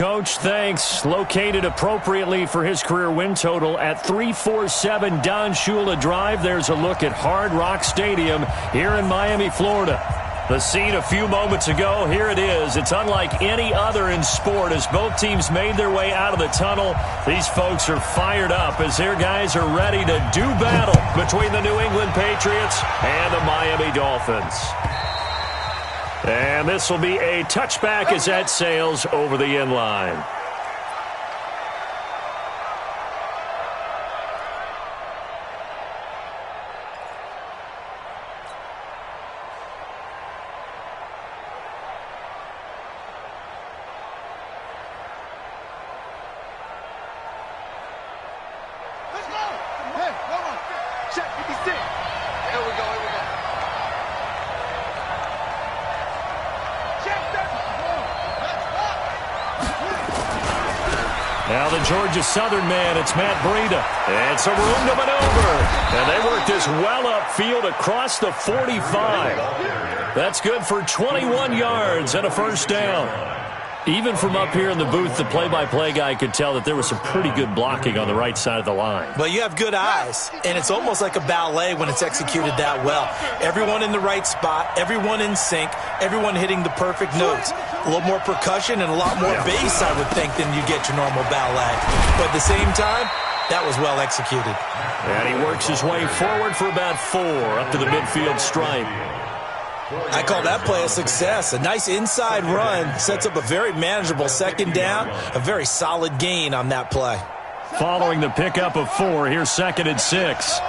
Coach. Thanks. Located appropriately for his career win total at 347 Don Shula Drive. There's a look at Hard Rock Stadium here in Miami, Florida. The scene a few moments ago, here it is. It's unlike any other in sport as both teams made their way out of the tunnel. These folks are fired up as their guys are ready to do battle between the New England Patriots and the Miami Dolphins. And this will be a touchback as that sails over the end line. Now the Georgia Southern man, it's Matt Breida. It's a room to maneuver. And they work this well upfield across the 45. That's good for 21 yards and a first down. Even from up here in the booth, the play-by-play guy could tell that there was some pretty good blocking on the right side of the line. Well, you have good eyes, and it's almost like a ballet when it's executed that well. Everyone in the right spot, everyone in sync, everyone hitting the perfect notes. A little more percussion and a lot more bass, I would think, than you get your normal ballet. But at the same time, that was well executed. And he works his way forward for about 4 up to the midfield stripe. I call that play a success. A nice inside run sets up a very manageable second down, a very solid gain on that play. Following the pickup of 4, here's 2nd and 6.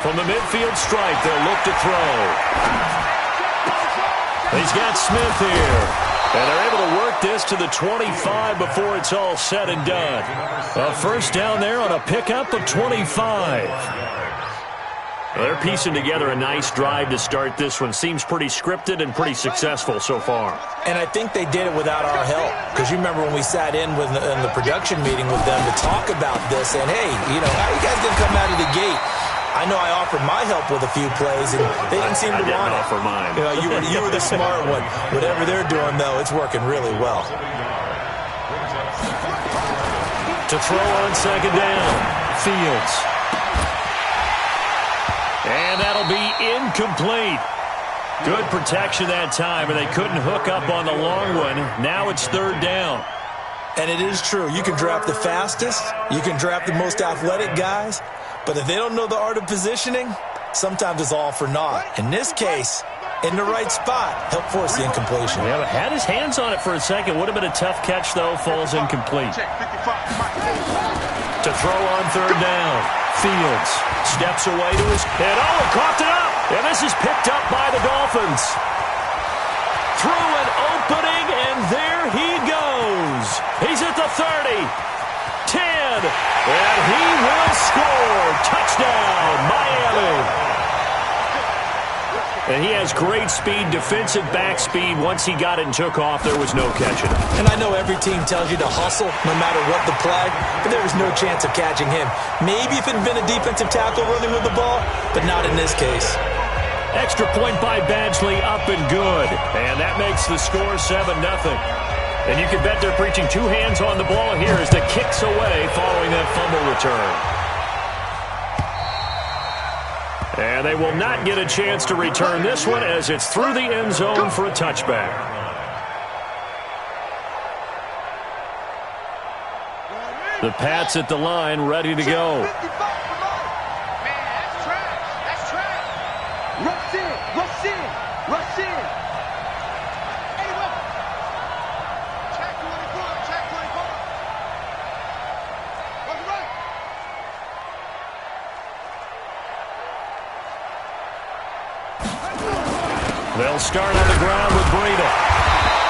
From the midfield stripe, they'll look to throw. He's got Smith here. And they're able to work this to the 25 before it's all said and done. A first down there on a pickup of 25. Well, they're piecing together a nice drive to start this one. Seems pretty scripted and pretty successful so far. And I think they did it without our help. Because you remember when we sat in the production meeting with them to talk about this. And, hey, you know, how are you guys going to come out of the gate? I know I offered my help with a few plays, and they didn't seem to want it. I didn't offer mine. You know, you were the smart one. Whatever they're doing, though, it's working really well. To throw on second down, Fields. And that'll be incomplete. Good protection that time, and they couldn't hook up on the long one. Now it's 3rd down. And it is true. You can draft the fastest. You can draft the most athletic guys. But if they don't know the art of positioning, sometimes it's all for naught. In this case, in the right spot, helped force the incompletion. Yeah, but had his hands on it for a second. Would have been a tough catch, though. Falls incomplete. To throw on 3rd down. Fields steps away to his head. Oh, caught it up. And this is picked up by the Dolphins. Through an opening, and there he goes. He's at the 30. 10, and he will score. Touchdown, Miami. And he has great speed, defensive back speed. Once he got it and took off, there was no catching him. And I know every team tells you to hustle no matter what the play, but there was no chance of catching him. Maybe if it had been a defensive tackle running with the ball, but not in this case. Extra point by Badgley, up and good. And that makes the score 7-0. And you can bet they're preaching 2 hands on the ball here as the kick's away following that fumble return. And they will not get a chance to return this one as it's through the end zone for a touchback. The Pats at the line, ready to go. They'll start on the ground with Breida.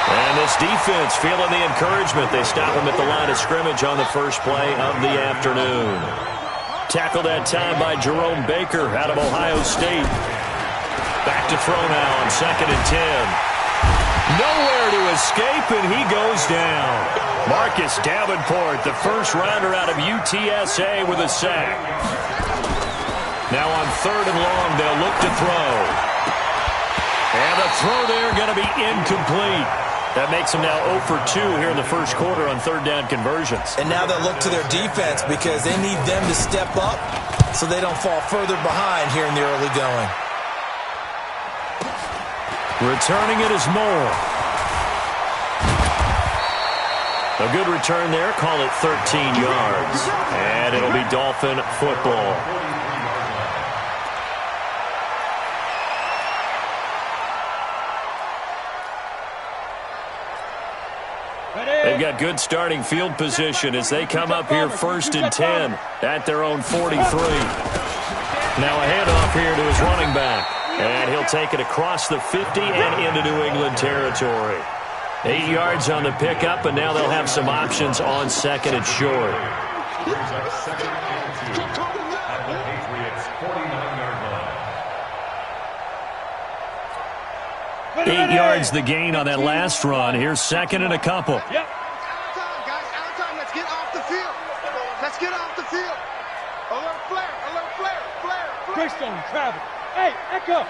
And this defense feeling the encouragement. They stop him at the line of scrimmage on the first play of the afternoon. Tackled that time by Jerome Baker out of Ohio State. Back to throw now on 2nd and 10. Nowhere to escape, and he goes down. Marcus Davenport, the first rounder out of UTSA with a sack. Now on 3rd and long, they'll look to throw. And the throw there going to be incomplete. That makes them now 0 for 2 here in the first quarter on 3rd down conversions. And now they'll look to their defense because they need them to step up so they don't fall further behind here in the early going. Returning it is Moore. A good return there. Call it 13 yards. And it'll be Dolphin football. They've got good starting field position as they come up here 1st and 10 at their own 43. Now a handoff here to his running back. And he'll take it across the 50 and into New England territory. 8 yards on the pickup, and now they'll have some options on 2nd and short. 8 yards the gain on that last run. Here's 2nd and a couple. Yep. Out of time, guys. Out of time. Let's get off the field. Let's get off the field. Alert flare. Alert flare. Flare. Greystone, travel. Hey, Echo.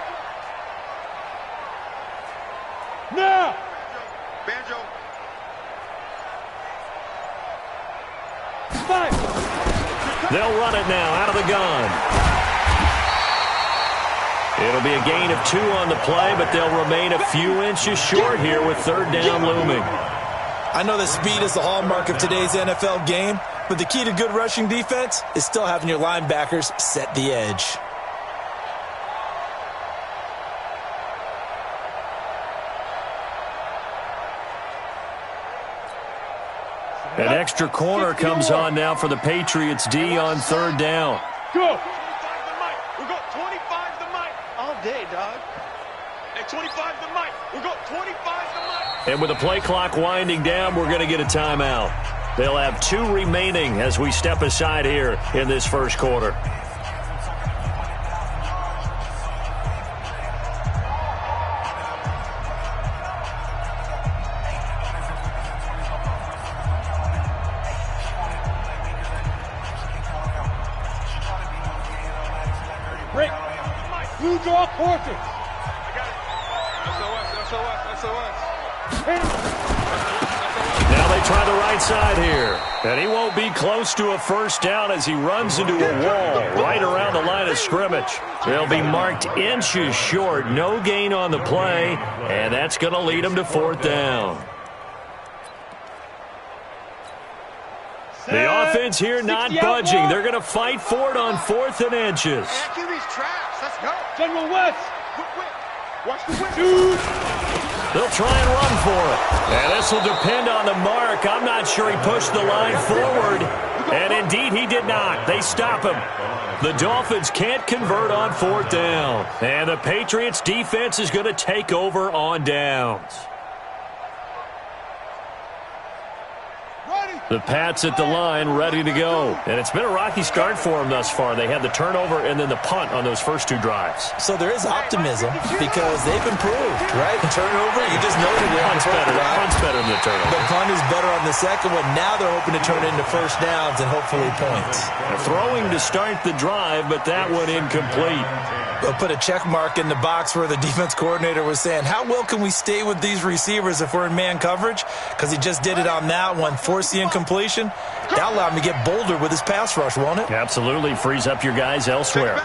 Now. Banjo. Five. They'll run it now out of the gun. It'll be a gain of 2 on the play, but they'll remain a few inches short here with 3rd down looming. I know that speed is the hallmark of today's NFL game, but the key to good rushing defense is still having your linebackers set the edge. An extra corner comes on now for the Patriots D on 3rd down. Go. 25 the mic. We got 25 the mic. All day, dog. Hey, 25 the mic. We got 25 the mic. And with the play clock winding down, we're going to get a timeout. They'll have 2 remaining as we step aside here in this first quarter. Break. Blue draw quarters. I got it. SOS. Now they try the right side here. And he won't be close to a first down as he runs into a wall right around the line of scrimmage. They'll be marked inches short. No gain on the play. And that's going to lead them to 4th down. The offense here not budging. They're going to fight for it on 4th and inches. QB's trash. Let's go. General West. Watch the wind. Dude. They'll try and run for it. And this will depend on the mark. I'm not sure he pushed the line forward. And indeed, he did not. They stop him. The Dolphins can't convert on 4th down. And the Patriots defense is going to take over on downs. The Pats at the line, ready to go. And it's been a rocky start for them thus far. They had the turnover and then the punt on those first 2 drives. So there is optimism because they've improved, right? Turnover, you just noted it. Punt's better than the turnover. The punt is better on the second one. Now they're hoping to turn it into first downs and hopefully points. Throwing to start the drive, but that one incomplete. They'll put a check mark in the box where the defense coordinator was saying, how well can we stay with these receivers if we're in man coverage? Because he just did it on that one, force the incompletion. That'll allow him to get bolder with his pass rush, won't it? Absolutely. Frees up your guys elsewhere.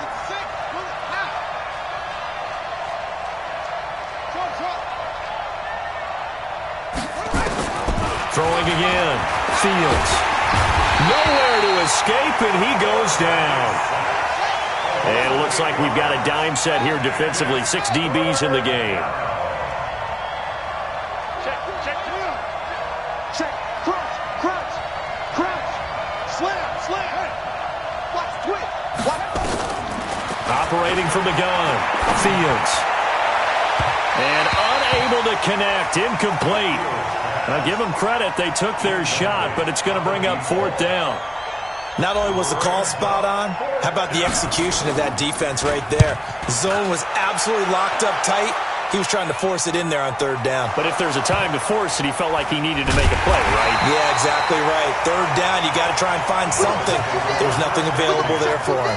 Throwing again. Fields. Nowhere to escape, and he goes down. And it looks like we've got a dime set here defensively. 6 DBs in the game. Check. Crunch. Slam. Watch, twist. Operating from the gun. Fields. And unable to connect. Incomplete. Now give them credit. They took their shot, but it's going to bring up 4th down. Not only was the call spot on, how about the execution of that defense right there? Zone was absolutely locked up tight. He was trying to force it in there on 3rd down. But if there's a time to force it, he felt like he needed to make a play, right? Yeah, exactly right. 3rd down, you got to try and find something. There's nothing available there for him.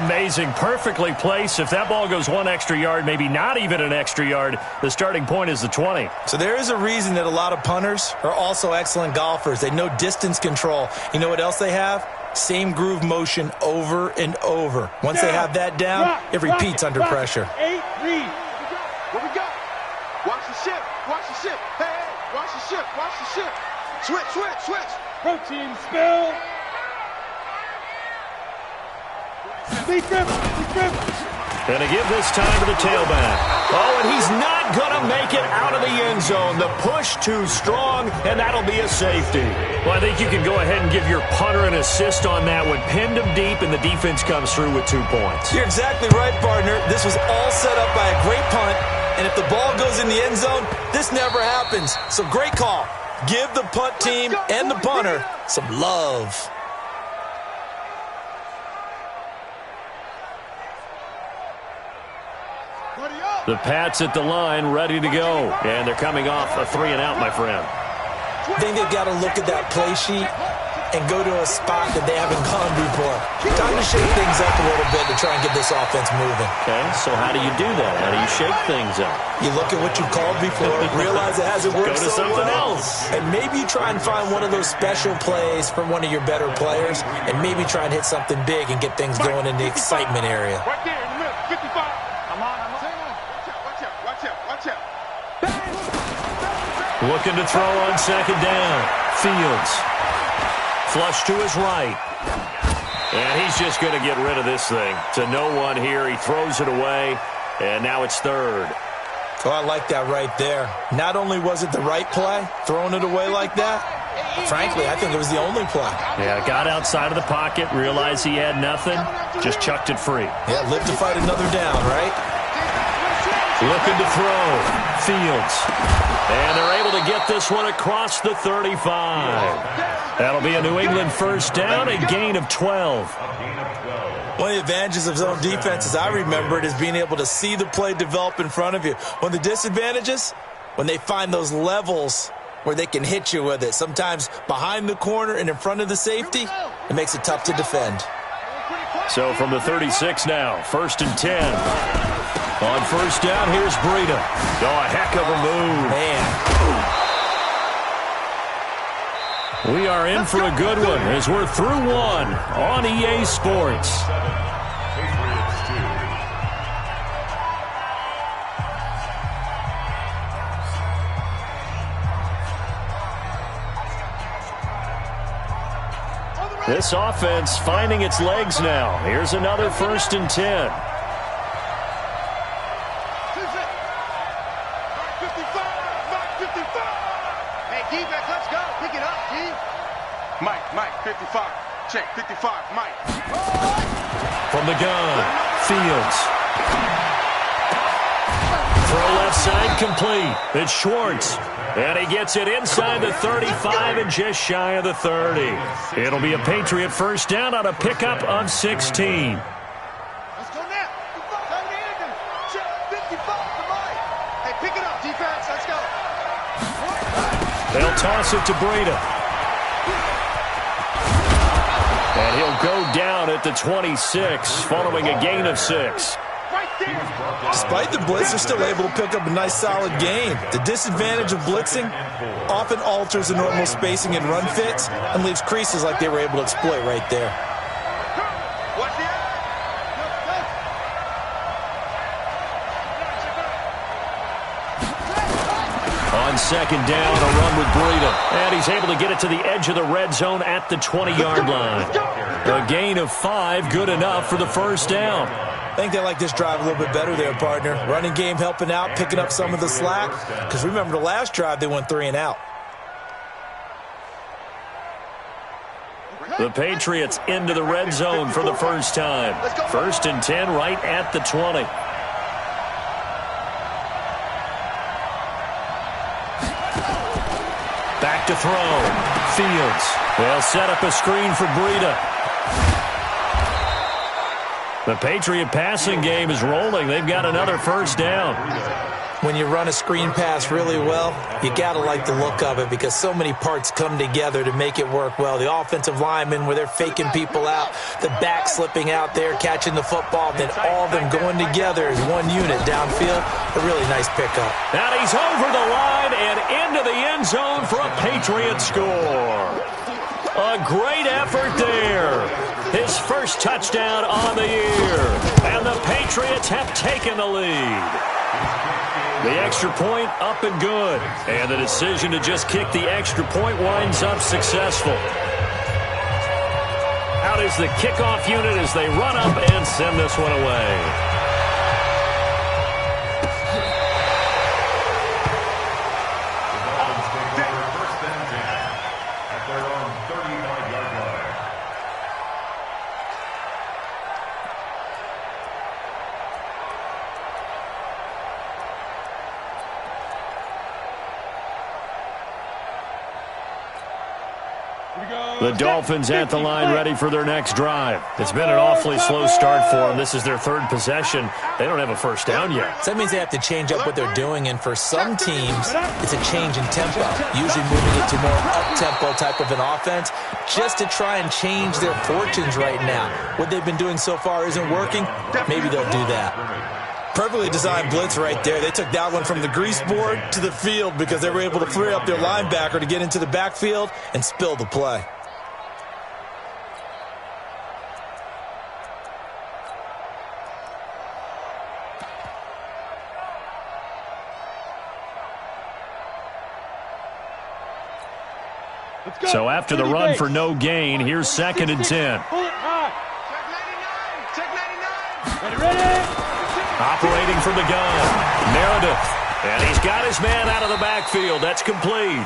Amazing. Perfectly placed. If that ball goes 1 extra yard, maybe not even an extra yard, the starting point is the 20. So there is a reason that a lot of punters are also excellent golfers. They know distance control. You know what else they have? Same groove motion over and over. Once they have that down, it repeats under pressure. 8 read. What we got? Watch the ship. Watch the ship. Hey, watch the ship. Watch the ship. Switch. Protein spill. Defense. And to give this time to the tailback. Oh, and he's not going to make it out of the end zone. The push too strong, and that'll be a safety. Well, I think you can go ahead and give your punter an assist on that one. Pinned him deep, and the defense comes through with 2 points. You're exactly right, partner. This was all set up by a great punt, and if the ball goes in the end zone, this never happens. So great call. Give the punt team and the punter some love. The Pats at the line, ready to go. And they're coming off a 3-and-out, my friend. I think they've got to look at that play sheet and go to a spot that they haven't gone before. Time to shake things up a little bit to try and get this offense moving. Okay, so how do you do that? How do you shake things up? You look at what you called before, realize it hasn't worked Go to so something well, else. and maybe you try and find one of those special plays from one of your better players, and maybe try and hit something big and get things going in the excitement area. Right there in the middle. 55. I'm on. Watch out. Looking to throw on 2nd down. Fields. Flush to his right. And he's just going to get rid of this thing. To no one here. He throws it away. And now it's 3rd. Oh, I like that right there. Not only was it the right play, throwing it away like that, frankly, I think it was the only play. Yeah, got outside of the pocket, realized he had nothing, just chucked it free. Yeah, live to fight another down, right? Looking to throw. Fields. And they're able to get this one across the 35. That'll be a New England 1st down, a gain of 12. One of the advantages of zone defense, as I remember it, is being able to see the play develop in front of you. One of the disadvantages, when they find those levels where they can hit you with it, sometimes behind the corner and in front of the safety, it makes it tough to defend. So from the 36 now, 1st and 10. On 1st down, here's Breida. Oh, a heck of a move. Man. We are in for a good one as we're through 1 on EA Sports. This offense finding its legs now. Here's another 1st and 10. Mike, 55. Check, 55, Mike. From the gun, Fields. Throw left side complete. It's Schwartz. And he gets it inside the 35 and just shy of the 30. It'll be a Patriot 1st down on a pickup of 16. Let's go now. 55 to Mike. Hey, pick it up, defense. Let's go. They'll toss it to Breida. And he'll go down at the 26, following a gain of 6. Despite the blitz, they're still able to pick up a nice, solid gain. The disadvantage of blitzing often alters the normal spacing and run fits and leaves creases like they were able to exploit right there. On 2nd down, a run with Breida. And he's able to get it to the edge of the red zone at the 20-yard line. A gain of 5, good enough for the 1st down. I think they like this drive a little bit better there, partner. Running game helping out, picking up some of the slack. Because remember the last drive, they went 3 and out. The Patriots into the red zone for the first time. 1st and 10 right at the 20. Back to throw. Fields. They'll set up a screen for Breida. The Patriot passing game is rolling. They've got another 1st down. When you run a screen pass really well, you got to like the look of it because so many parts come together to make it work well. The offensive linemen, where they're faking people out, the back slipping out there, catching the football, then all of them going together as one unit downfield. A really nice pickup. And he's over the line and into the end zone for a Patriot score. A great effort there. His first touchdown on the year. And the Patriots have taken the lead. The extra point up and good. And the decision to just kick the extra point winds up successful. Out is the kickoff unit as they run up and send this one away. The Dolphins at the line ready for their next drive. It's been an awfully slow start for them. This is their third possession. They don't have a first down yet. So that means they have to change up what they're doing, and for some teams, it's a change in tempo, usually moving it to more up-tempo type of an offense just to try and change their fortunes right now. What they've been doing so far isn't working. Maybe they'll do that. Perfectly designed blitz right there. They took that one from the grease board to the field because they were able to free up their linebacker to get into the backfield and spill the play. So after the run for no gain, here's 2nd and 10. Operating from the gun, Meredith. And he's got his man out of the backfield. That's complete.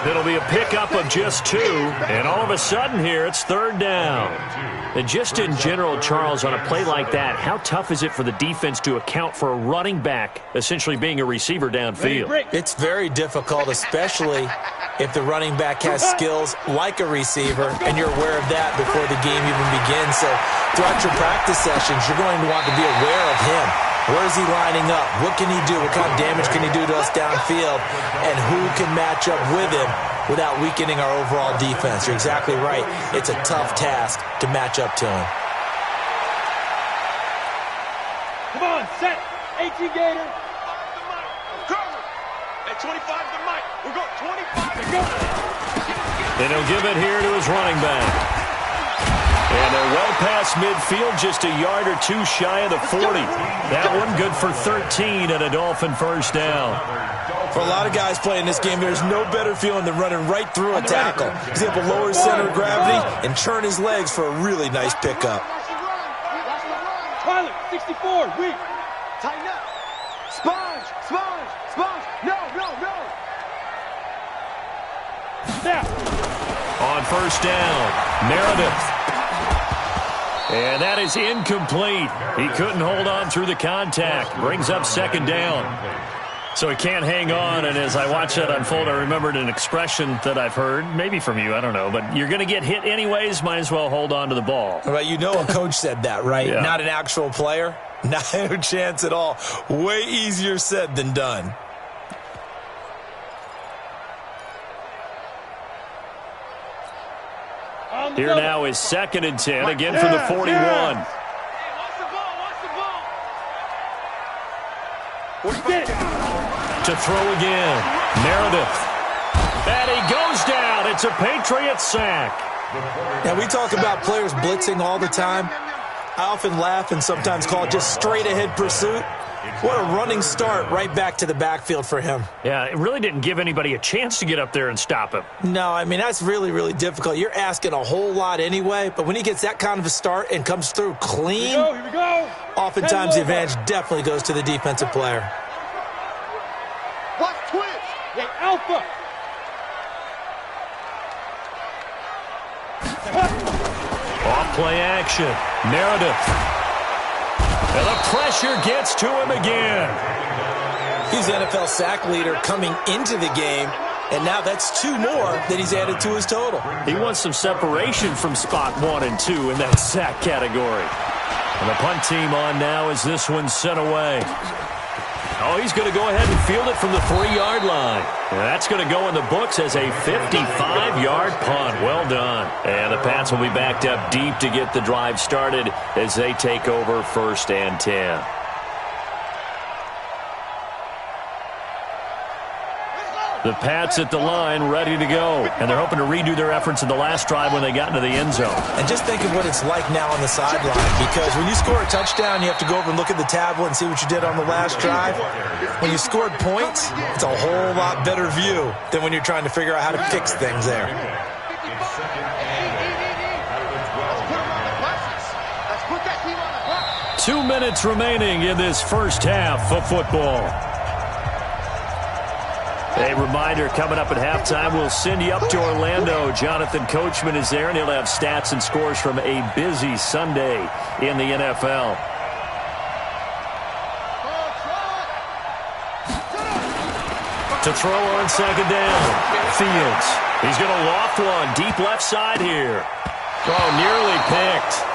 It'll be a pickup of just 2. And all of a sudden here, it's 3rd down. And just in general, Charles, on a play like that, how tough is it for the defense to account for a running back essentially being a receiver downfield? It's very difficult, especially if the running back has skills like a receiver, and you're aware of that before the game even begins. So throughout your practice sessions, you're going to want to be aware of him. Where is he lining up? What can he do? What kind of damage can he do to us downfield? And who can match up with him without weakening our overall defense? You're exactly right. It's a tough task to match up to him. Come on, set. 18 Gator. At 25 the mic. We've got 25 to go. And he'll give it here to his running back. And they're well past midfield, just a yard or 2 shy of the 40. That one good for 13 and a Dolphin first down. For a lot of guys playing this game, there's no better feeling than running right through a tackle. He's able to lower his center of gravity and turn his legs for a really nice pickup. Tyler, 64, weak. Tighten up. Sponge, sponge, sponge. No, no, no. Snap. On first down, Meredith. And that is incomplete. He couldn't hold on through the contact. Brings up 2nd down. So he can't hang on, and as I watch that unfold, I remembered an expression that I've heard, maybe from you, I don't know, but you're going to get hit anyways, might as well hold on to the ball. Right, you know a coach said that, right? Yeah. Not an actual player. Not a chance at all. Way easier said than done. Here now is 2nd and 10, again from the 41. Hey, watch the ball, watch the ball. To throw again, Meredith. And he goes down. It's a Patriot sack. Now, we talk about players blitzing all the time. I often laugh and sometimes call it just straight-ahead pursuit. What a running start right back to the backfield for him. Yeah, it really didn't give anybody a chance to get up there and stop him. No, I mean, that's really, really difficult. You're asking a whole lot anyway, but when he gets that kind of a start and comes through clean, Here we go. oftentimes the advantage definitely goes to the defensive player. Watch twitch. Hey, Alpha. Off play action, Meredith. And the pressure gets to him again. He's the NFL sack leader coming into the game, and now that's 2 more that he's added to his total. He wants some separation from spot 1 and 2 in that sack category. And the punt team on now as this one's sent away. Oh, he's going to go ahead and field it from the 3-yard line. And that's going to go in the books as a 55-yard punt. Well done. And the Pats will be backed up deep to get the drive started as they take over 1st and 10. The Pats at the line, ready to go. And they're hoping to redo their efforts in the last drive when they got into the end zone. And just think of what it's like now on the sideline. Because when you score a touchdown, you have to go over and look at the tablet and see what you did on the last drive. When you scored points, it's a whole lot better view than when you're trying to figure out how to fix things there. Let's put that team on the clock. 2 minutes remaining in this first half of football. A reminder, coming up at halftime, we'll send you up to Orlando. Jonathan Coachman is there, and he'll have stats and scores from a busy Sunday in the NFL. To throw on 2nd down, Fields. He's going to loft one deep left side here. Oh, nearly picked.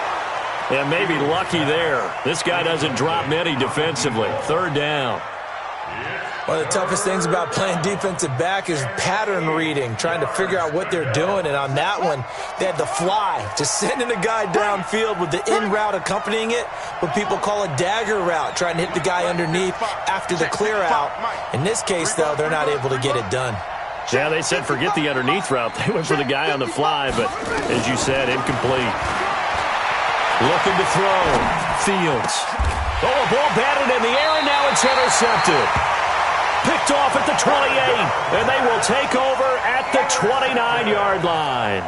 And maybe lucky there. This guy doesn't drop many defensively. 3rd down. One of the toughest things about playing defensive back is pattern reading, trying to figure out what they're doing. And on that one, they had to fly, just sending a guy downfield with the in route accompanying it, what people call a dagger route, trying to hit the guy underneath after the clear out. In this case, though, they're not able to get it done. Yeah, they said forget the underneath route. They went for the guy on the fly, but as you said, incomplete. Looking to throw. Fields. Oh, a ball batted in the air, and now it's intercepted. Picked off at the 28, and they will take over at the 29-yard line.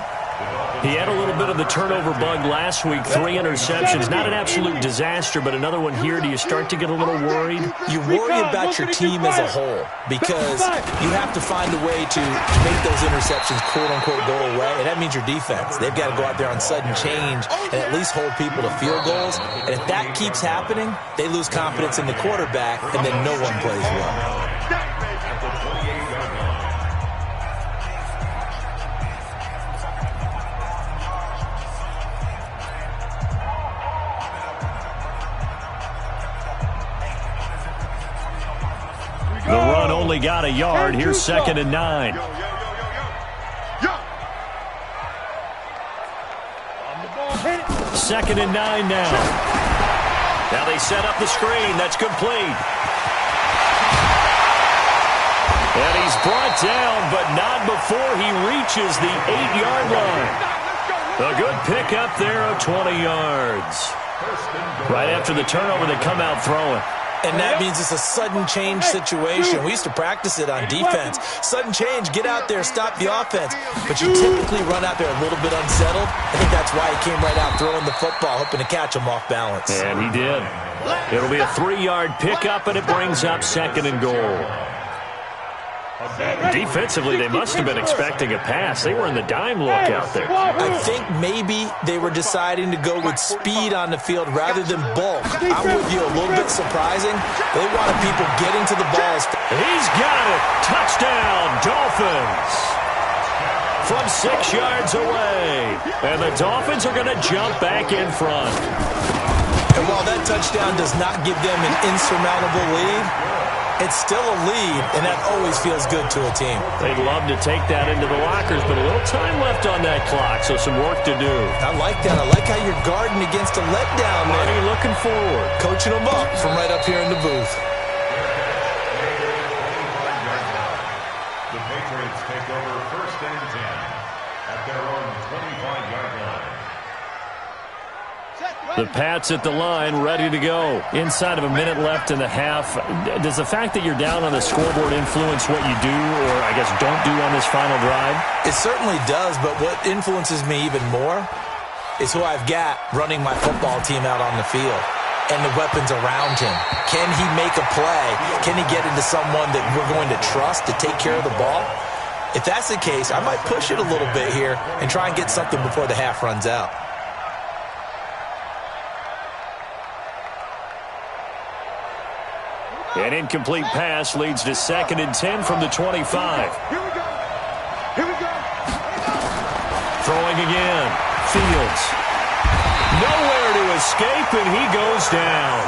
He had a little bit of the turnover bug last week, 3 interceptions. Not an absolute disaster, but another one here. Do you start to get a little worried? You worry about your team as a whole because you have to find a way to make those interceptions, quote-unquote, go away, and that means your defense. They've got to go out there on sudden change and at least hold people to field goals. And if that keeps happening, they lose confidence in the quarterback, and then no one plays well. The run only got a yard. Here's 2nd and 9. Second and 9 now. Now they set up the screen. That's complete. And he's brought down, but not before he reaches the 8-yard line. A good pickup there of 20 yards. Right after the turnover, they come out throwing. And that means it's a sudden change situation. We used to practice it on defense. Sudden change, get out there, stop the offense. But you typically run out there a little bit unsettled. I think that's why he came right out throwing the football, hoping to catch him off balance. And he did. It'll be a 3-yard pickup, and it brings up 2nd and goal. Defensively, they must have been expecting a pass. They were in the dime look out there. I think maybe they were deciding to go with speed on the field rather than bulk. I'm with you, a little bit surprising. They wanted people getting to the balls. He's got it. Touchdown, Dolphins. From 6 yards away. And the Dolphins are going to jump back in front. And while that touchdown does not give them an insurmountable lead, it's still a lead, and that always feels good to a team. They'd love to take that into the lockers, but a little time left on that clock, so some work to do. I like that. I like how you're guarding against a letdown there. Money looking forward. Coaching them up from right up here in the booth. The Patriots take over 1st and 10 at their own 25-yard line. The Pats at the line, ready to go. Inside of a minute left in the half. Does the fact that you're down on the scoreboard influence what you do, or I guess don't do on this final drive? It certainly does, but what influences me even more is who I've got running my football team out on the field and the weapons around him. Can he make a play? Can he get into someone that we're going to trust to take care of the ball? If that's the case, I might push it a little bit here and try and get something before the half runs out. An incomplete pass leads to 2nd and 10 from the 25. Here we go. Here we go. Throwing again. Fields. Nowhere to escape, and he goes down.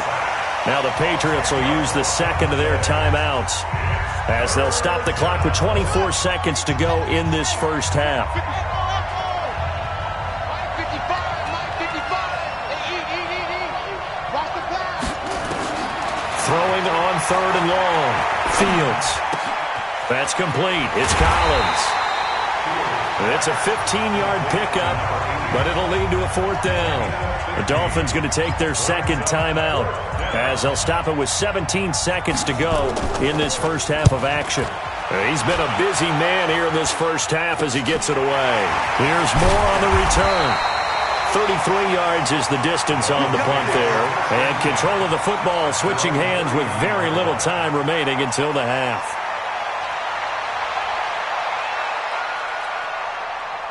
Now the Patriots will use the second of their timeouts as they'll stop the clock with 24 seconds to go in this first half. Throwing on third and long. Fields. That's complete. It's Collins. It's a 15-yard pickup, but it'll lead to a fourth down. The Dolphins going to take their second timeout as they'll stop it with 17 seconds to go in this first half of action. He's been a busy man here in this first half as he gets it away. Here's more on the return. 33 yards is the distance on the punt there. And control of the football switching hands with very little time remaining until the half.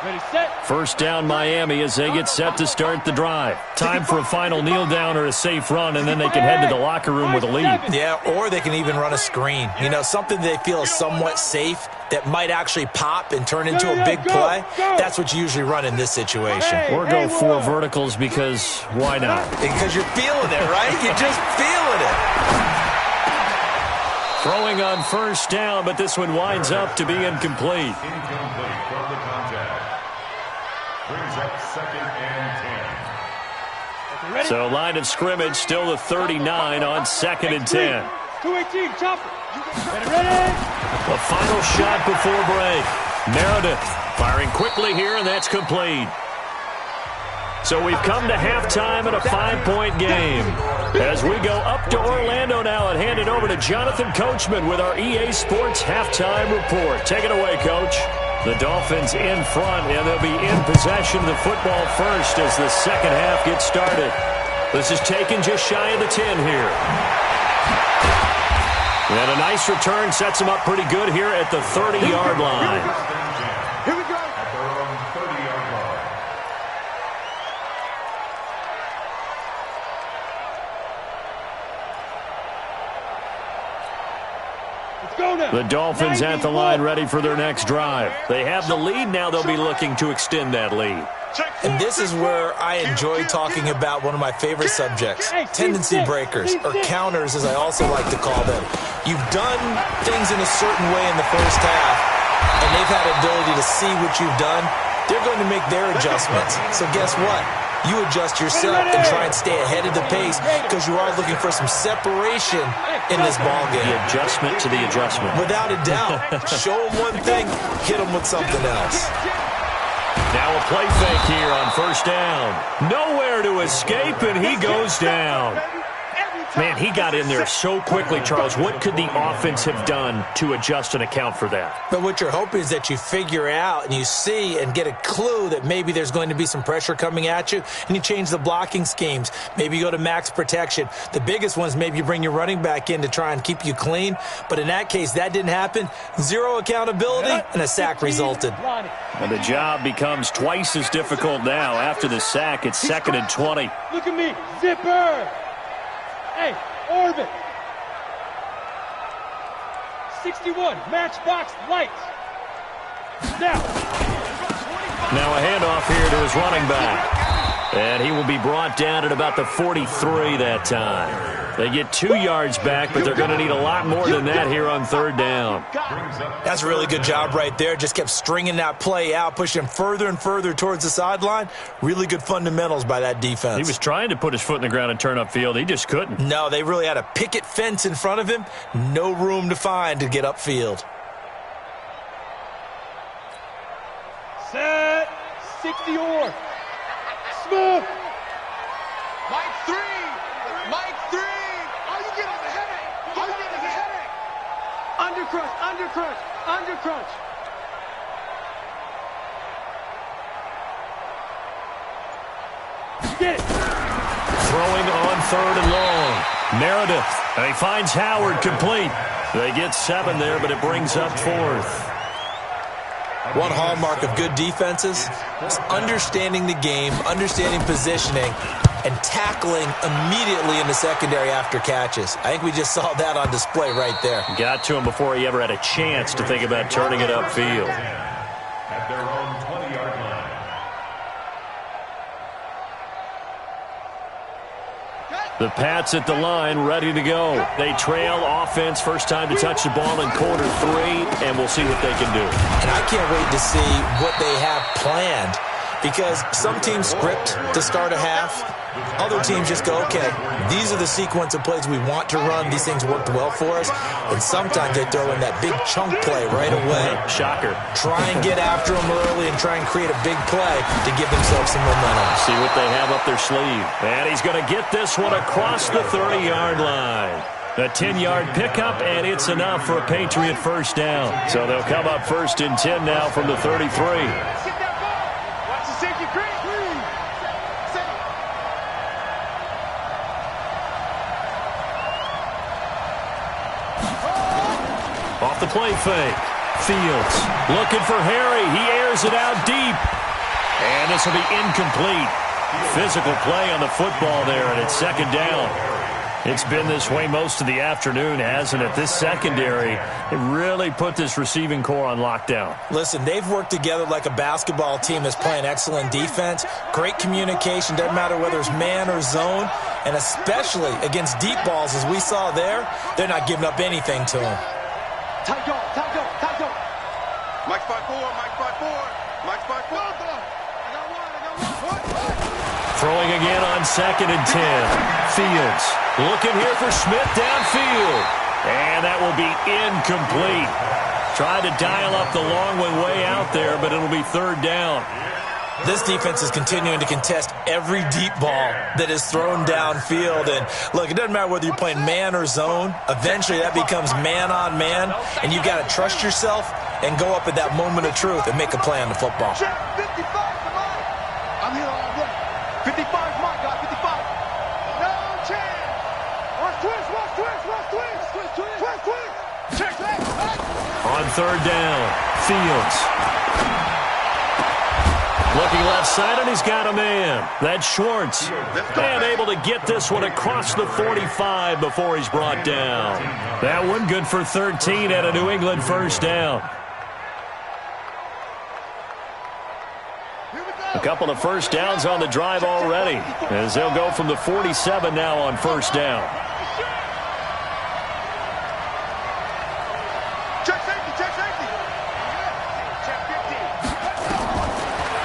Ready, set. First down Miami as they get set to start the drive. Time for a final kneel down or a safe run, and then they can head to the locker room with a lead. Yeah, or they can even run a screen. You know, something they feel is somewhat safe that might actually pop and turn into a big play. That's what you usually run in this situation. Or go four verticals because why not? Because you're feeling it, right? You're just feeling it. Throwing on first down, but this one winds up to be incomplete. Incomplete from the contact. Brings up second and 10. So line of scrimmage still the 39 on second and 10. 218, chopper. Ready. The final shot before break. Meredith firing quickly here, and that's complete. So we've come to halftime in a 5-point game. As we go up to Orlando now and hand it over to Jonathan Coachman with our EA Sports Halftime Report. Take it away, Coach. The Dolphins in front, and they'll be in possession of the football first as the second half gets started. This is taken just shy of the 10 here. And a nice return sets them up pretty good here at the 30-yard line. Here we go. At their own 30-yard line. Let's go now. The Dolphins at the line ready for their next drive. They have the lead now. They'll be looking to extend that lead. And this is where I enjoy talking about one of my favorite subjects, tendency breakers, or counters as I also like to call them. You've done things in a certain way in the first half, and they've had the ability to see what you've done. They're going to make their adjustments. So guess what? You adjust yourself and try and stay ahead of the pace because you are looking for some separation in this ballgame. The adjustment to the adjustment. Without a doubt. Show them one thing, hit them with something else. Now a play fake here on first down. Nowhere to escape, and he goes down. Man, he got in there so quickly, Charles. What could the offense have done to adjust and account for that? But what you're hoping is that you figure out and you see and get a clue that maybe there's going to be some pressure coming at you, and you change the blocking schemes. Maybe you go to max protection. The biggest one is maybe you bring your running back in to try and keep you clean. But in that case, that didn't happen. Zero accountability, and a sack resulted. And the job becomes twice as difficult now. After the sack, it's 2nd and 20. Look at me. Zipper. Hey, orbit. 61, matchbox lights. Now a handoff here to his running back. And he will be brought down at about the 43 that time. They get 2 yards back, but they're going to need a lot more than that here on third down. That's a really good job right there. Just kept stringing that play out, pushing him further and further towards the sideline. Really good fundamentals by that defense. He was trying to put his foot in the ground and turn upfield. He just couldn't. No, they really had a picket fence in front of him. No room to find to get upfield. set 60 or Smith. Mike 3. Mike 3. Are you getting a headache? Are you getting a headache? Undercrunch, undercrunch, undercrunch. Get it. Throwing on third and long. Meredith. And he finds Howard complete. They get 7 there, but it brings up 4th. One hallmark of good defenses is understanding the game, understanding positioning, and tackling immediately in the secondary after catches. I think we just saw that on display right there. Got to him before he ever had a chance to think about turning it upfield. At their own 20-yard line. The Pats at the line, ready to go. They trail offense, first time to touch the ball in quarter 3, and we'll see what they can do. And I can't wait to see what they have planned, because some teams script to start a half. Other teams just go, okay, these are the sequence of plays we want to run. These things worked well for us. And sometimes they throw in that big chunk play right away. Shocker. Try and get after them early and try and create a big play to give themselves some momentum. See what they have up their sleeve. And he's going to get this one across the 30-yard line. A 10-yard pickup, and it's enough for a Patriot first down. So they'll come up 1st and 10 now from the 33. Off the play fake. Fields looking for Harry. He airs it out deep. And this will be incomplete. Physical play on the football there, and it's 2nd down. It's been this way most of the afternoon, hasn't it? This secondary, it really put this receiving core on lockdown. Listen, they've worked together like a basketball team that's playing excellent defense. Great communication. Doesn't matter whether it's man or zone. And especially against deep balls, as we saw there, they're not giving up anything to them. Tight go. Mike 5-4, Mike 5-4, Mike 5-4. I got one. Throwing again on 2nd and 10. Fields looking here for Smith downfield. And that will be incomplete. Tried to dial up the long one way out there, but it'll be 3rd down. This defense is continuing to contest every deep ball that is thrown downfield. And, look, it doesn't matter whether you're playing man or zone. Eventually, that becomes man-on-man, and you've got to trust yourself and go up at that moment of truth and make a play on the football. Check 55 to Mike. I'm here all day. 55 Mike, got 55. No chance. Watch twist. Check that. On 3rd down, Fields. Looking left side, and he's got a man. That's Schwartz. And able to get this one across the 45 before he's brought down. That one good for 13 at a New England first down. A couple of first downs on the drive already, as they'll go from the 47 now on 1st down.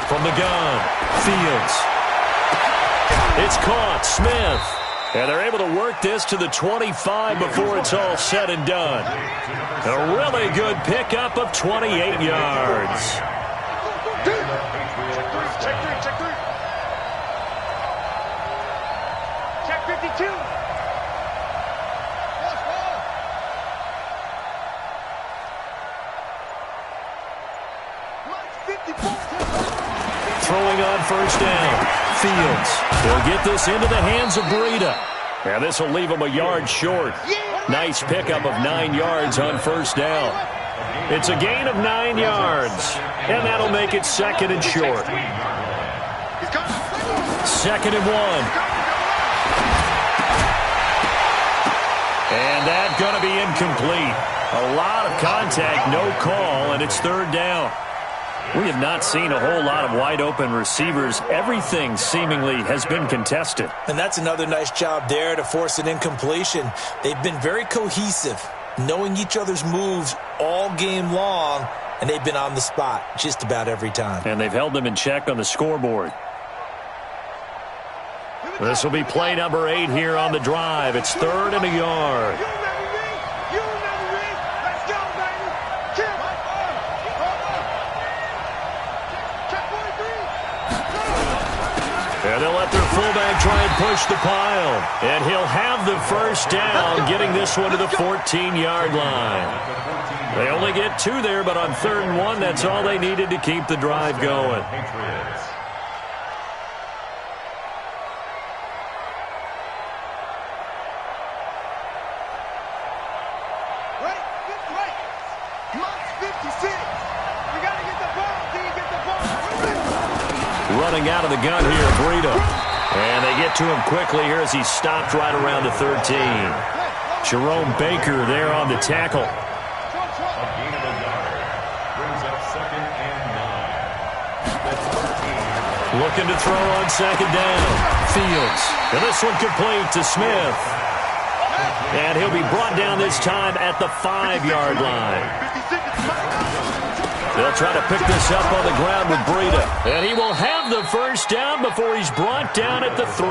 From the gun, Fields. It's caught, Smith. And they're able to work this to the 25 before it's all said and done. A really good pickup of 28 yards. Check 52. Throwing on 1st down. Fields. He'll get this into the hands of Breida. Now this will leave him a yard short. Nice pickup of 9 yards on 1st down. It's a gain of 9 yards. And that'll make it 2nd and short. 2nd and 1. And that's going to be incomplete. A lot of contact, no call, and it's 3rd down. We have not seen a whole lot of wide-open receivers. Everything seemingly has been contested. And that's another nice job there to force an incompletion. They've been very cohesive, knowing each other's moves all game long, and they've been on the spot just about every time. And they've held them in check on the scoreboard. This will be play number 8 here on the drive. It's 3rd and a yard. And they'll let their fullback try and push the pile. And he'll have the first down, getting this one to the 14-yard line. They only get 2 there, but on 3rd and 1, that's all they needed to keep the drive going. Running out of the gun here, Breida. And they get to him quickly here as he's stopped right around the 13. Jerome Baker there on the tackle. A gain of a yard brings up 2nd and 9. That's 13. Looking to throw on second down. Fields. And this one complete to Smith. And he'll be brought down this time at the 5-yard line. They'll try to pick this up on the ground with Breida. And he will have the first down before he's brought down at the 3.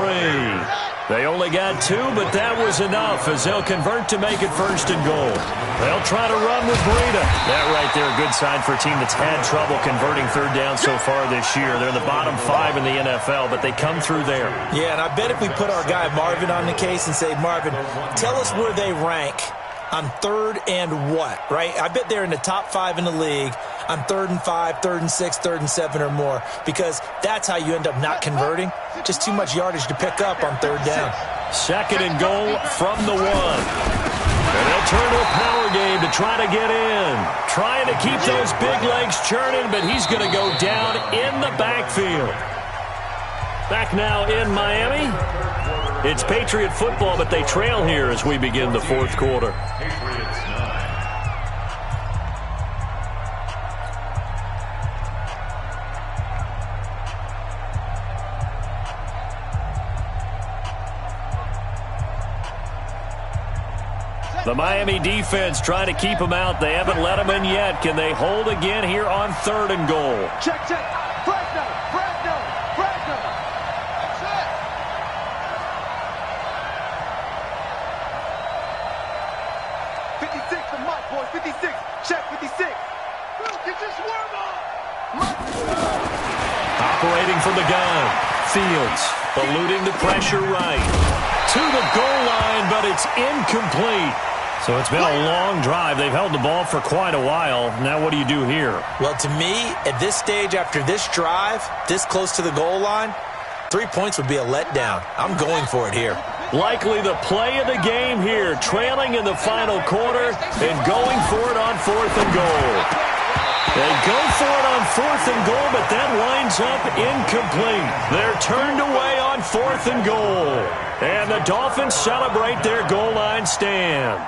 They only got 2, but that was enough as they'll convert to make it first and goal. They'll try to run with Breida. That right there, a good sign for a team that's had trouble converting third down so far this year. They're in the bottom 5 in the NFL, but they come through there. Yeah, and I bet if we put our guy Marvin on the case and say, Marvin, tell us where they rank on third and what, right? I bet they're in the top 5 in the league on 3rd and 5, 3rd and 6, 3rd and 7 or more, because that's how you end up not converting. Just too much yardage to pick up on third down. Second and goal from the 1. And they'll turn to a power game to try to get in. Trying to keep those big legs churning, but he's going to go down in the backfield. Back now in Miami. It's Patriot football, but they trail here as we begin the 4th quarter. The Miami defense trying to keep them out. They haven't let them in yet. Can they hold again here on 3rd and goal? Check. Fresno. That's it. 56 for Mike, boys. 56. Check, 56. Get your swerve on. Operating from the gun. Fields eluding the pressure right. To the goal line, but it's incomplete. So it's been a long drive. They've held the ball for quite a while. Now what do you do here? Well, to me, at this stage, after this drive, this close to the goal line, 3 points would be a letdown. I'm going for it here. Likely the play of the game here, trailing in the final quarter and going for it on 4th and goal. They go for it on 4th and goal, but that winds up incomplete. They're turned away on 4th and goal. And the Dolphins celebrate their goal line stand.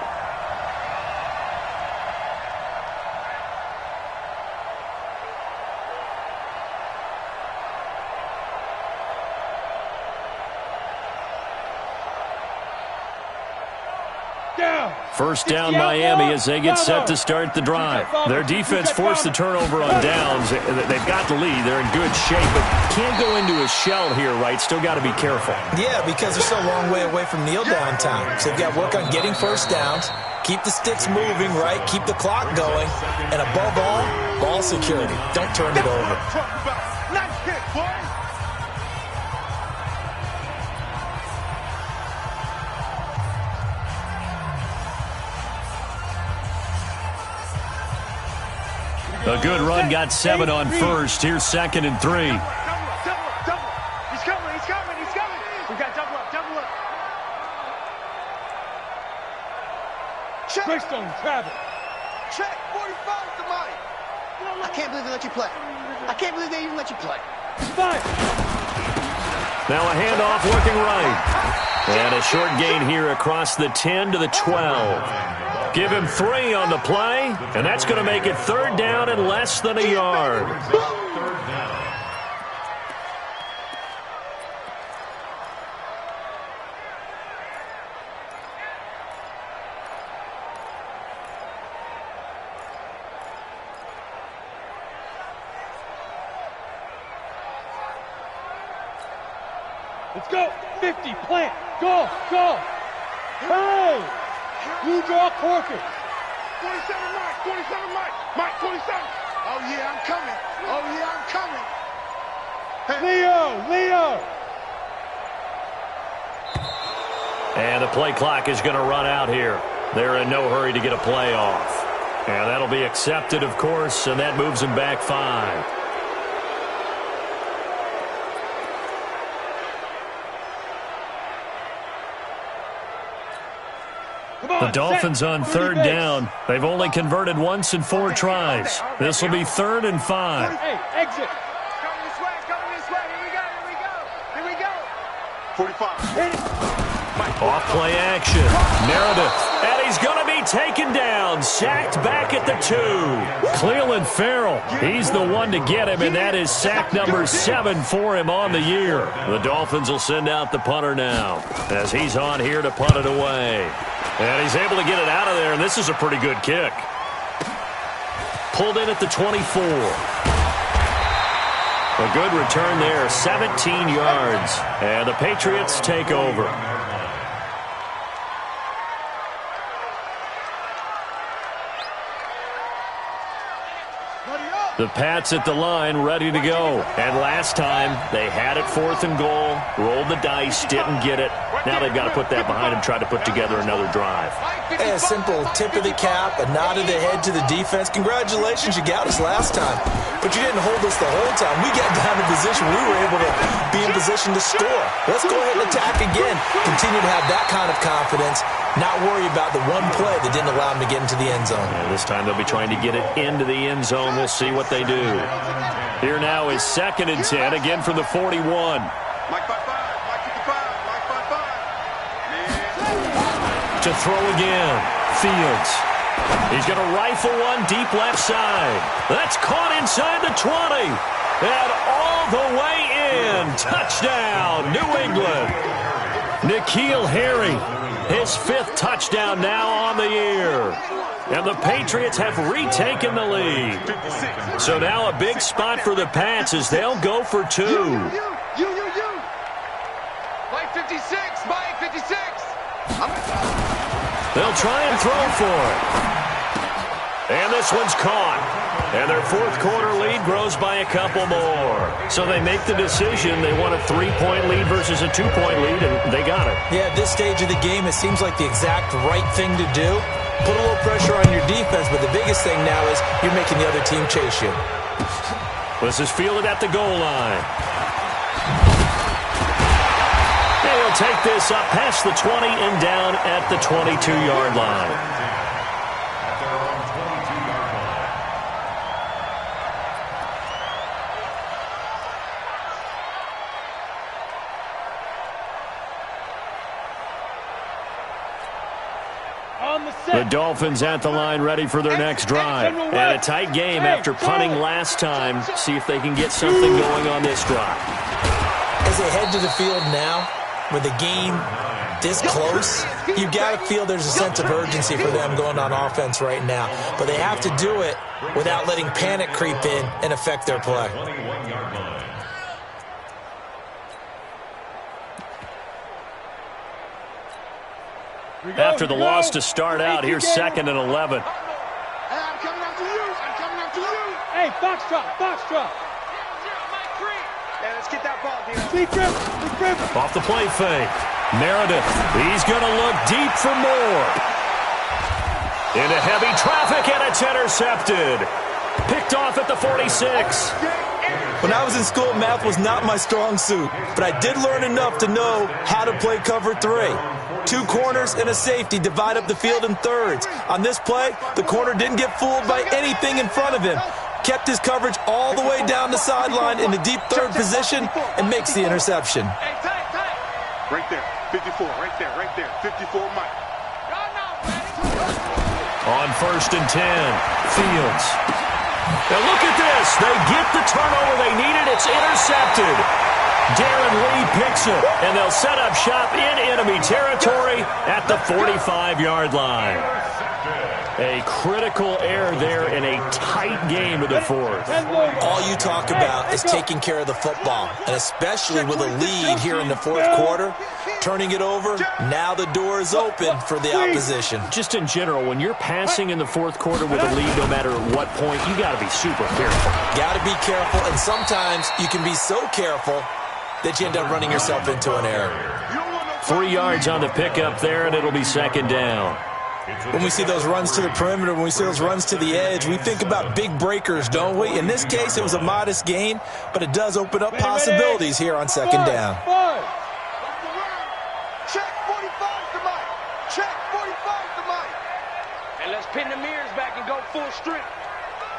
First down Miami as they get set to start the drive. Their defense forced the turnover on downs. They've got the lead. They're in good shape, but can't go into a shell here, right? Still got to be careful. Yeah, because they're still a long way away from kneel down time. So they've got to work on getting first downs, keep the sticks moving, right? Keep the clock going. And above all, ball security. Don't turn it over. Nice hit, boy. A good run, got 7 on first. Here's 2nd and 3. Double. He's coming. We got double up. Check. Brickstone, travel. Check. 45 to Mike. I can't believe they let you play. I can't believe they even let you play. Fire. Now a handoff looking right. And a short gain here across the 10 to the 12. Give him 3 on the play, and that's going to make it 3rd down and less than a yard. Let's go. 50, plant. Go. Hey! You draw Corker. 27 Mike. Mike, 27. Oh, yeah, I'm coming. Hey. Leo. And the play clock is going to run out here. They're in no hurry to get a play off. And that'll be accepted, of course, and that moves them back 5. The Dolphins on 3rd down. They've only converted once in 4 tries. This will be 3rd and 5. Hey, exit. Coming this way. Here we go. 45. Hit it. Off play action. Meredith. And he's going to be taken down. Sacked back at the 2. Cleveland Farrell. He's the one to get him, and that is sack number 7 for him on the year. The Dolphins will send out the punter now as he's on here to punt it away. And he's able to get it out of there, and this is a pretty good kick. Pulled in at the 24. A good return there, 17 yards. And the Patriots take over. The Pats at the line, ready to go. And last time, they had it 4th and goal, rolled the dice, didn't get it. Now they've got to put that behind them, try to put together another drive. Hey, a simple tip of the cap, a nod of the head to the defense. Congratulations, you got us last time. But you didn't hold us the whole time. We got down in position. We were able to be in position to score. Let's go ahead and attack again. Continue to have that kind of confidence. Not worry about the one play that didn't allow them to get into the end zone. And this time they'll be trying to get it into the end zone. We'll see what they do. Here now is 2nd and 10, again from the 41. Mike 55, Mike 55, Mike 55. To throw again. Fields. He's going to rifle one deep left side. That's caught inside the 20. And all the way in. Touchdown, New England. N'Keal Harry. His 5th touchdown now on the year. And the Patriots have retaken the lead. So now a big spot for the Pats as they'll go for 2. Mike 56, Mike 56. They'll try and throw for it. And this one's caught. And their 4th quarter lead grows by a couple more. So they make the decision. They want a 3-point lead versus a 2-point lead, and they got it. Yeah, at this stage of the game, it seems like the exact right thing to do. Put a little pressure on your defense, but the biggest thing now is you're making the other team chase you. This is fielded at the goal line. And he'll take this up past the 20 and down at the 22-yard line. The Dolphins at the line ready for their next drive. And a tight game after punting last time. See if they can get something going on this drive. As they head to the field now, with the game this close, you got to feel there's a sense of urgency for them going on offense right now. But they have to do it without letting panic creep in and affect their play. After the loss to start out, here's 2nd and 11. I'm coming after you. I'm coming after you. Hey, Foxtrot, Foxtrot. Yeah, let's get that ball, Dino. Big grip. Off the play fake. Meredith, he's going to look deep for more. Into heavy traffic, and it's intercepted. Picked off at the 46. When I was in school, math was not my strong suit, but I did learn enough to know how to play cover 3. 2 corners and a safety divide up the field in thirds. On this play, the corner didn't get fooled by anything in front of him. Kept his coverage all the way down the sideline in the deep 3rd position and makes the interception. Right there, 54, right there, 54, Mike. On 1st and 10, Fields. Now look at this. They get the turnover they needed. It's intercepted. Darren Lee picks it, and they'll set up shop in enemy territory at the 45-yard line. A critical error there in a tight game of the 4th. All you talk about is taking care of the football, and especially with a lead here in the 4th quarter, turning it over, now the door is open for the opposition. Just in general, when you're passing in the 4th quarter with a lead, no matter what point, you got to be super careful. Got to be careful, and sometimes you can be so careful that you end up running yourself into an error. 3 yards on the pickup there, and it'll be 2nd down. When we see those runs to the perimeter, when we see those runs to the edge, we think about big breakers, don't we? In this case, it was a modest gain, but it does open up possibilities here on 2nd down. Check 45 to Mike. Check 45 to Mike. And let's pin the mirrors back and go full strength.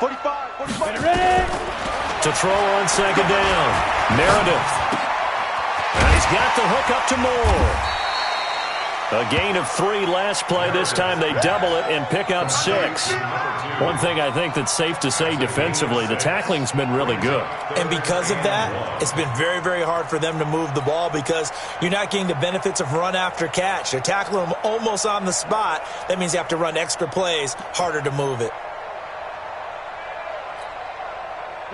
45. Ready? To throw on 2nd down, Meredith. And he's got the hook up to Moore. A gain of 3 last play. This time they double it and pick up 6. One thing I think that's safe to say defensively, the tackling's been really good. And because of that, it's been very, very hard for them to move the ball because you're not getting the benefits of run after catch. They're tackling them almost on the spot. That means you have to run extra plays, harder to move it.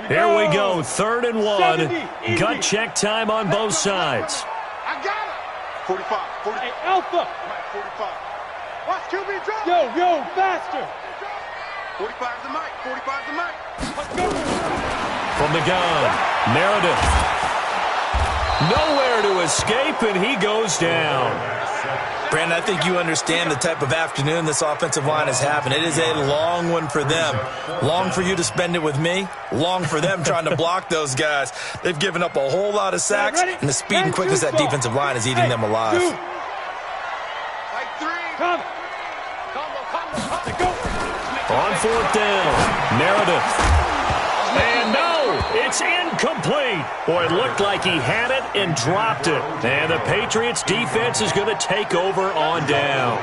Here we go, 3rd and 1. Gut check time on both sides. I got it. 45. Hey, Alpha. 45. Watch QB drop. Yo, faster. 45 the mic. 45 the mic. Let's go. From the gun, Meredith. Nowhere to escape, and he goes down. Brandon, I think you understand the type of afternoon this offensive line is having. It is a long one for them. Long for you to spend it with me. Long for them trying to block those guys. They've given up a whole lot of sacks, and the speed and quickness of that defensive line is eating them alive. Like 3. Come. Go. On 4th down, Meredith. And no, it's incomplete. Boy, it looked like he had it and dropped it. And the Patriots defense is going to take over on down.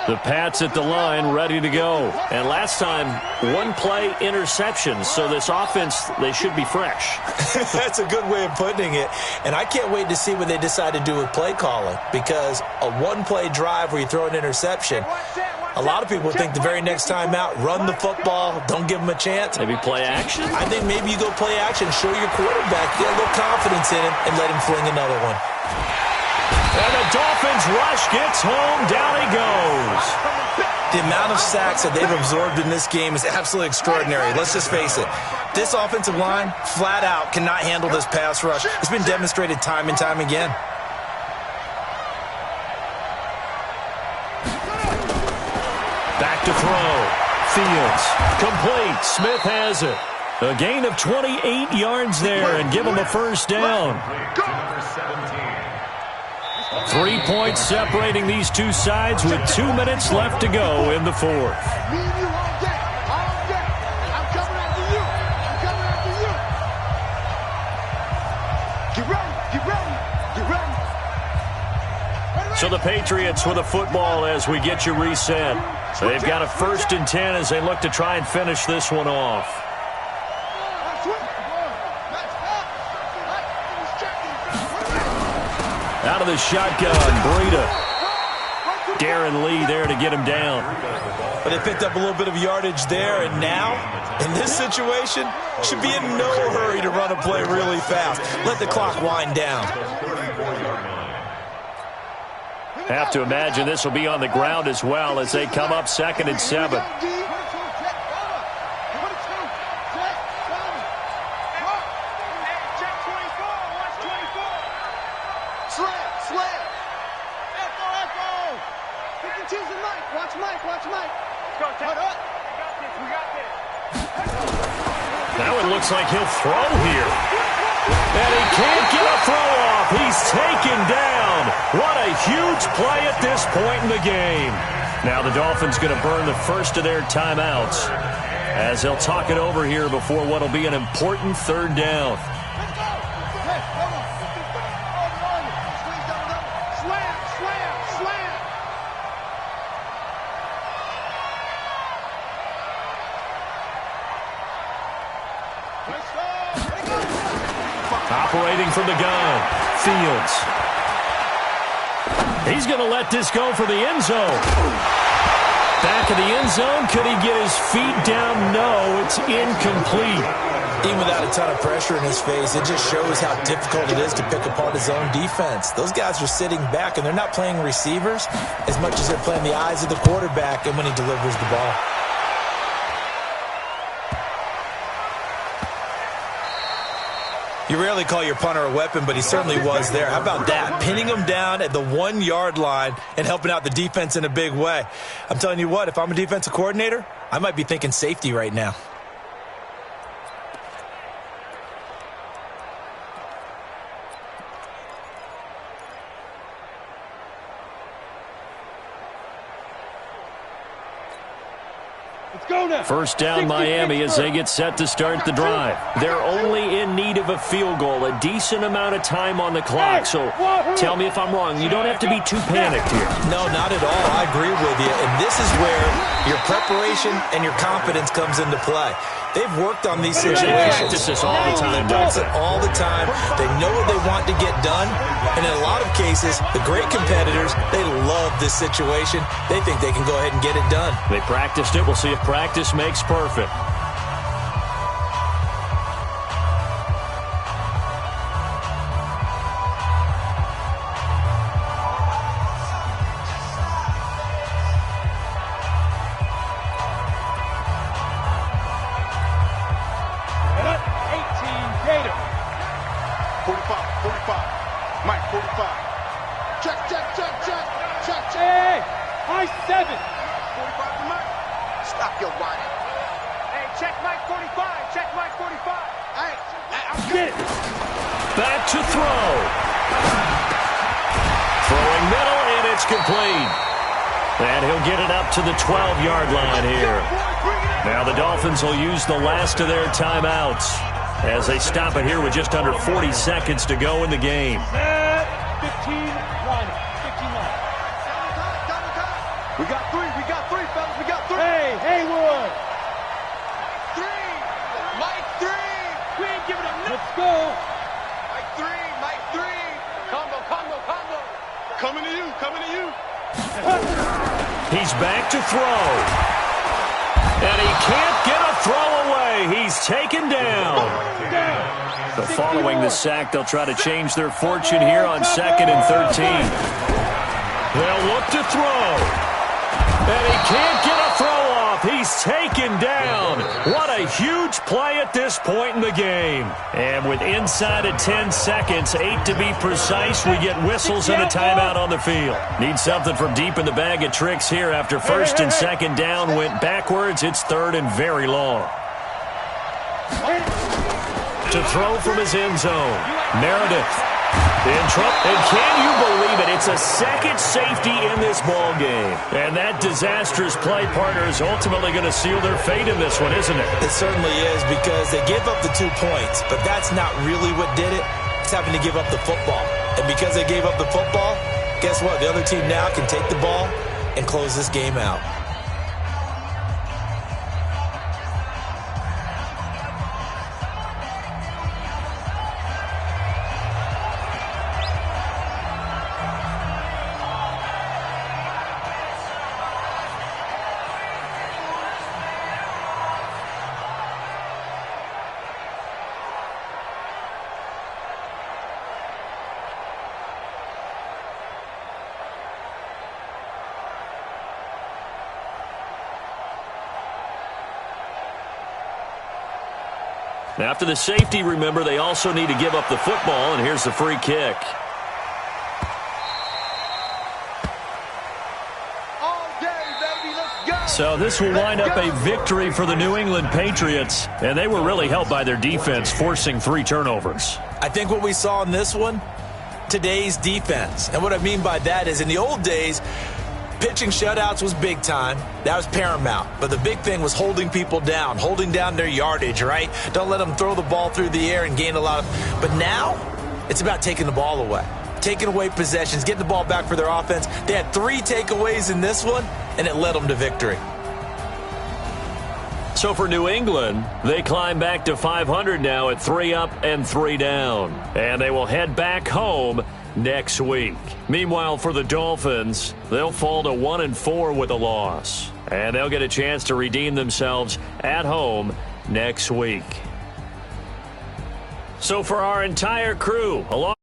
The Pats at the line, ready to go. And last time, 1-play interception. So this offense, they should be fresh. That's a good way of putting it. And I can't wait to see what they decide to do with play calling. Because a 1-play drive where you throw an interception, a lot of people think the very next time out, run the football, don't give them a chance. Maybe play action? I think maybe you go play action, show your quarterback, get a little confidence in him, and let him fling another one. And the Dolphins rush gets home. Down he goes. The amount of sacks that they've absorbed in this game is absolutely extraordinary. Let's just face it. This offensive line, flat out, cannot handle this pass rush. It's been demonstrated time and time again. Back to throw. Fields. Complete. Smith has it. A gain of 28 yards there and give him a first down. 3 points separating these two sides with 2 minutes left to go in the 4th. Me and you all day. All day. I'm coming after you. I'm coming after you. Get ready. Get ready. Get ready. So the Patriots with a football as we get you reset. They've got a 1st and 10 as they look to try and finish this one off. Out of the shotgun, Breida. Darren Lee there to get him down. But they picked up a little bit of yardage there, and now, in this situation, should be in no hurry to run a play really fast. Let the clock wind down. Have to imagine this will be on the ground as well as they come up 2nd and 7. Now it looks like he'll throw here. And he can't get a throw off. He's taken down. What a huge play at this point in the game. Now the Dolphins going to burn the first of their timeouts as they'll talk it over here before what will be an important 3rd down. Operating from the gun, Fields. He's going to let this go for the end zone. Back of the end zone, could he get his feet down? No, it's incomplete. Even without a ton of pressure in his face, it just shows how difficult it is to pick apart his own defense. Those guys are sitting back, and they're not playing receivers as much as they're playing the eyes of the quarterback and when he delivers the ball. You rarely call your punter a weapon, but he certainly was there. How about that? Pinning him down at the 1-yard line and helping out the defense in a big way. I'm telling you what, if I'm a defensive coordinator, I might be thinking safety right now. Go now. First down Miami as they get set to start the drive. They're only in need of a field goal, a decent amount of time on the clock. So tell me if I'm wrong. You don't have to be too panicked here. No, not at all. I agree with you. And this is where your preparation and your confidence comes into play. They've worked on these situations. They practice this all the time. They practice it all the time. They know what they want to get done. And in a lot of cases, the great competitors, they love this situation. They think they can go ahead and get it done. They practiced it. We'll see if practice makes perfect. Back to throw. Throwing middle, and it's complete. And he'll get it up to the 12-yard line here. Now the Dolphins will use the last of their timeouts as they stop it here with just under 40 seconds to go in the game. 15-1. 15-1. We got three, fellas. We got three. Hey, Haywood. Three. Mike, three. We ain't giving up. Let's go. Mike, three. Combo. Coming to you. He's back to throw. And he can't get a throw away. He's taken down. So following the sack, they'll try to change their fortune here on 2nd and 13. They'll look to throw. And he can't get a throw off. He's taken down. What a huge play at this point in the game. And with inside of 10 seconds, 8 to be precise, we get whistles and a timeout on the field. Need something from deep in the bag of tricks here after 1st and 2nd down went backwards. It's 3rd and very long. To throw from his end zone. Meredith in trouble. And can you believe it? It's a second safety in this ball game. And that disastrous play partner is ultimately going to seal their fate in this one, isn't it? It certainly is, because they gave up the 2 points, but that's not really what did it. It's having to give up the football. And because they gave up the football, guess what? The other team now can take the ball and close this game out. After the safety, remember, they also need to give up the football, and here's the free kick. All day, baby. Let's go. So this will wind up a victory for the New England Patriots, and they were really helped by their defense, forcing 3 turnovers. I think what we saw in this one, today's defense. And what I mean by that is in the old days, pitching shutouts was big time. That was paramount. But the big thing was holding people down, holding down their yardage, right? Don't let them throw the ball through the air and gain a lot of... But now, it's about taking the ball away. Taking away possessions, getting the ball back for their offense. They had 3 takeaways in this one, and it led them to victory. So for New England, they climb back to 500 now at 3 up and 3 down. And they will head back home next week. Meanwhile, for the Dolphins, they'll fall to 1-4 with a loss. And they'll get a chance to redeem themselves at home next week. So for our entire crew, along